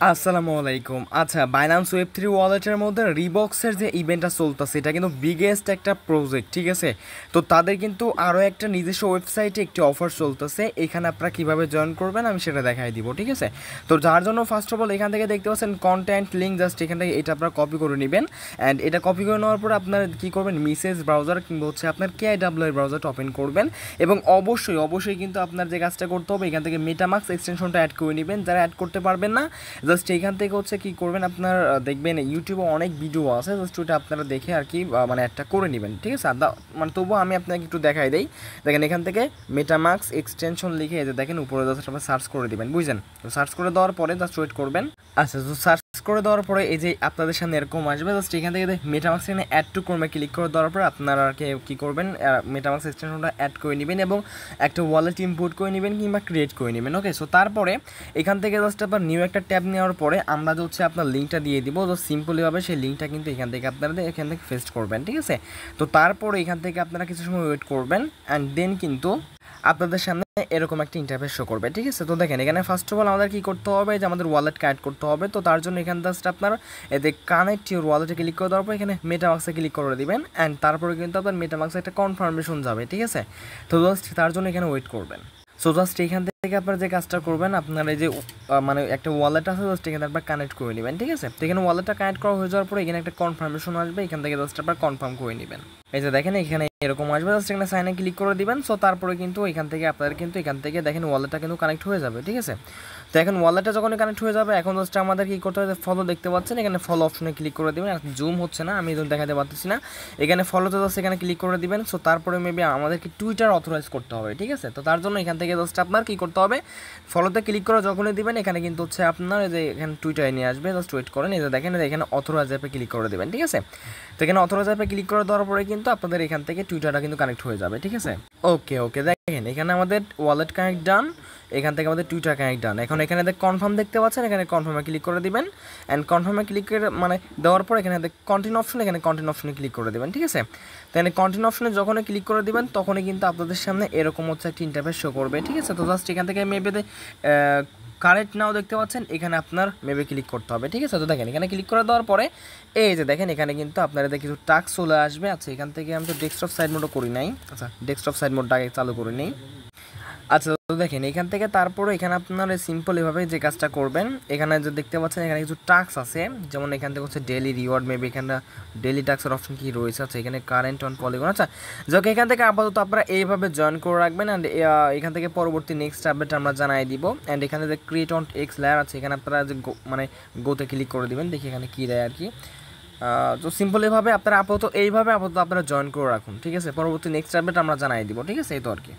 আসসালামু আলাইকুম। আচ্ছা, বাইন্যান্স ওয়েব থ্রি ওয়ালেটের মধ্যে রিবক্সের যে ইভেন্টটা চলতেছে এটা কিন্তু বিগেস্ট একটা প্রজেক্ট, ঠিক আছে। তো তাদের কিন্তু আরও একটা নিজস্ব ওয়েবসাইটে একটি অফার চলতেছে, এখানে আপনারা কীভাবে জয়েন করবেন আমি সেটা দেখাই দিব, ঠিক আছে। তো যার জন্য ফার্স্ট অফ অল এখান থেকে দেখতে পাচ্ছেন কন্টেন্ট লিঙ্ক, জাস্ট এখান থেকে এটা আপনারা কপি করে নেবেন। অ্যান্ড এটা কপি করে নেওয়ার পরে আপনারা কী করবেন, মিসেস ব্রাউজার কিংবা হচ্ছে আপনার KIW ব্রাউজারটা ওপেন করবেন এবং অবশ্যই কিন্তু আপনার যে কাজটা করতে হবে এখান থেকে মেটামাক্স এক্সটেনশনটা অ্যাড করে নেবেন। যারা অ্যাড করতে পারবেন না, জাস্ট এইখান থেকে হচ্ছে কী করবেন, আপনার দেখবেন ইউটিউবে অনেক ভিডিও আছে, জাস্ট ওইটা আপনারা দেখে আর কি মানে একটা করে নেবেন, ঠিক আছে। মানে তবুও আমি আপনাকে একটু দেখাই দিই। দেখেন এখান থেকে মেটামাক্স এক্সটেনশন লিখে যে দেখেন উপরে জাস্ট আপনার সার্চ করে দেবেন, বুঝলেন। তো সার্চ করে দেওয়ার পরে জাস্ট ওয়েট করবেন। আচ্ছা, তো সার্চ করে দেওয়ার পরে এই যে আপনাদের সামনে এরকম আসবে, জাস্ট এখান থেকে মেটামাক্স এখানে অ্যাড টু ক্রমে ক্লিক করে দেওয়ার পরে আপনারা আর কি করবেন, মেটামাক্স এক্সটেনশনটা অ্যাড করে নেবেন এবং একটা ওয়ালেট ইম্পোর্ট করে নেবেন কিংবা ক্রিয়েট করে নেবেন। ওকে, সো তারপরে এখান থেকে জাস্ট আপনার নিউ একটা ট্যাব নেওয়ার পরে আমরা হচ্ছে আপনার লিঙ্কটা দিয়ে দিব। তো সিম্পলিভাবে সেই লিঙ্কটা কিন্তু এখান থেকে আপনারা এখান থেকে পেস্ট করবেন, ঠিক আছে। তো তারপরে এখান থেকে আপনারা কিছু সময় ওয়েট করবেন অ্যান্ড দেন কিন্তু আপনাদের সামনে এরকম একটা ইন্টারফেস শো করবে, ঠিক আছে। তো দেখেন এখানে ফার্স্ট অফ অল আমাদের কী করতে হবে, যে আমাদের ওয়ালেট কানেক্ট করতে হবে। তো তার জন্য এখানে জাস্ট আপনার এতে কানেক্ট ইউর ওয়ালেটে ক্লিক করে দেওয়ার পর এখানে মেটামাক্সে ক্লিক করে দিবেন অ্যান্ড তারপরে কিন্তু আপনার মেটামাক্সে একটা কনফার্মেশন যাবে, ঠিক আছে। তো জাস্ট তার জন্য এখানে ওয়েট করবেন। সো জাস্ট এখান থেকে আপনারা যে কাজটা করবেন, আপনার এই যে মানে একটা ওয়ালেট আছে, জাস্ট এখানে আপনার কানেক্ট করে নেবেন, ঠিক আছে। তো এখানে ওয়ালেটটা কানেক্ট করা হয়ে যাওয়ার পরে এখানে একটা কনফার্মেশন আসবে, এখান থেকে জাস্ট আপনার কনফার্ম করে নেবেন। এই যে দেখেন এখানে এরকম আসবে, জাস্ট এখানে সাইনে ক্লিক করে দিবেন। সো তারপরে কিন্তু এখান থেকে আপনাদের কিন্তু এখান থেকে দেখেন ওয়ালেটটা কিন্তু কানেক্ট হয়ে যাবে, ঠিক আছে। তো এখন ওয়ালেটটা যখন কানেক্ট হয়ে যাবে, এখন জাস্ট আমাদের কী করতে হবে, ফলো দেখতে পাচ্ছেন এখানে ফলো অপশনে ক্লিক করে দেবেন। আর জুম হচ্ছে না, আমি দেখাতে পারতেছি না। এখানে ফলোতে জাস্ট এখানে ক্লিক করে দিবেন। সো তারপরে মেবি আমাদেরকে টুইটার অথরাইজ করতে হবে, ঠিক আছে। তো তার জন্য এখান থেকে জাস্ট আপনার কী করতে হবে, ফলোতে ক্লিক করে যখনই দিবেন এখানে কিন্তু হচ্ছে আপনার এই যে এখানে টুইটারে নিয়ে আসবে, জাস্ট ওয়েট করেন। এই যে দেখেন এখানে অথরাইজ অ্যাপে ক্লিক করে দেবেন, ঠিক আছে। তো এখানে অথরাইজ অ্যাপে ক্লিক করে দেওয়ার পরে কিন্তু আপনাদের এখান থেকে টুইটারটা কিন্তু কানেক্ট হয়ে যাবে, ঠিক আছে। ওকে দেখেন এখানে আমাদের ওয়ালেট কানেক্ট ডান, এখান থেকে আমাদের টুইটার কানেক্ট ডান। এখন এখানে কনফার্ম দেখতে পাচ্ছেন, এখানে কনফার্মে ক্লিক করে দিবেন অ্যান্ড কনফার্মে ক্লিক করে মানে দেওয়ার পর এখানে কন্টিনিউ অপশন, এখানে কন্টিনিউ অপশনে ক্লিক করে দেবেন, ঠিক আছে। তো এখানে কন্টিনিউ অপশনে যখনই ক্লিক করে দিবেন তখনই কিন্তু আপনাদের সামনে এরকম হচ্ছে একটা ইন্টারফেস শো করবে, ঠিক আছে। তো জাস্ট এখান থেকে মেবি কারেক্ট নাও দেখতে পাচ্ছেন, এখানে আপনার মেবি ক্লিক করতে হবে, ঠিক আছে। তো দেখেন এখানে ক্লিক করে দেওয়ার পরে এই যে দেখেন এখানে কিন্তু আপনাদের কিছু টাস্ক চলে আসবে। আচ্ছা, এখান থেকে আমি তো ডেস্কটপ সাইড মোডও করি নাই। আচ্ছা, ডেস্কটপ সাইড মোডটা আগে চালু করে নিই। আচ্ছা, তো দেখেন এখান থেকে তারপরে এখানে আপনারা সিম্পল এভাবে যে কাজটা করবেন, এখানে যে দেখতে পাচ্ছেন এখানে কিছু টাস্ক আছে, যেমন এখান থেকে হচ্ছে ডেলি রিওয়ার্ড, মেবি এখানে ডেলি টাস্কের অপশন কি রয়েছে। আচ্ছা, এখানে কারেন্ট অন পলিগন। আচ্ছা, যাক এখান থেকে আপাতত আপনারা এইভাবে জয়েন করে রাখবেন অ্যান্ড এখান থেকে পরবর্তী নেক্সট আপডেট আমরা জানাই দিব। অ্যান্ড এখানে যে ক্রিয়েট অন এক্স লেয়ার আছে, এখানে আপনারা যে মানে গোতে ক্লিক করে দিবেন, দেখি এখানে কী দেয় আর কি। তো সিম্পল এভাবে আপনারা আপাতত আপনারা জয়েন করে রাখুন, ঠিক আছে। পরবর্তী নেক্সট আপডেট আমরা জানাই দিব, ঠিক আছে। এই তো আর কি।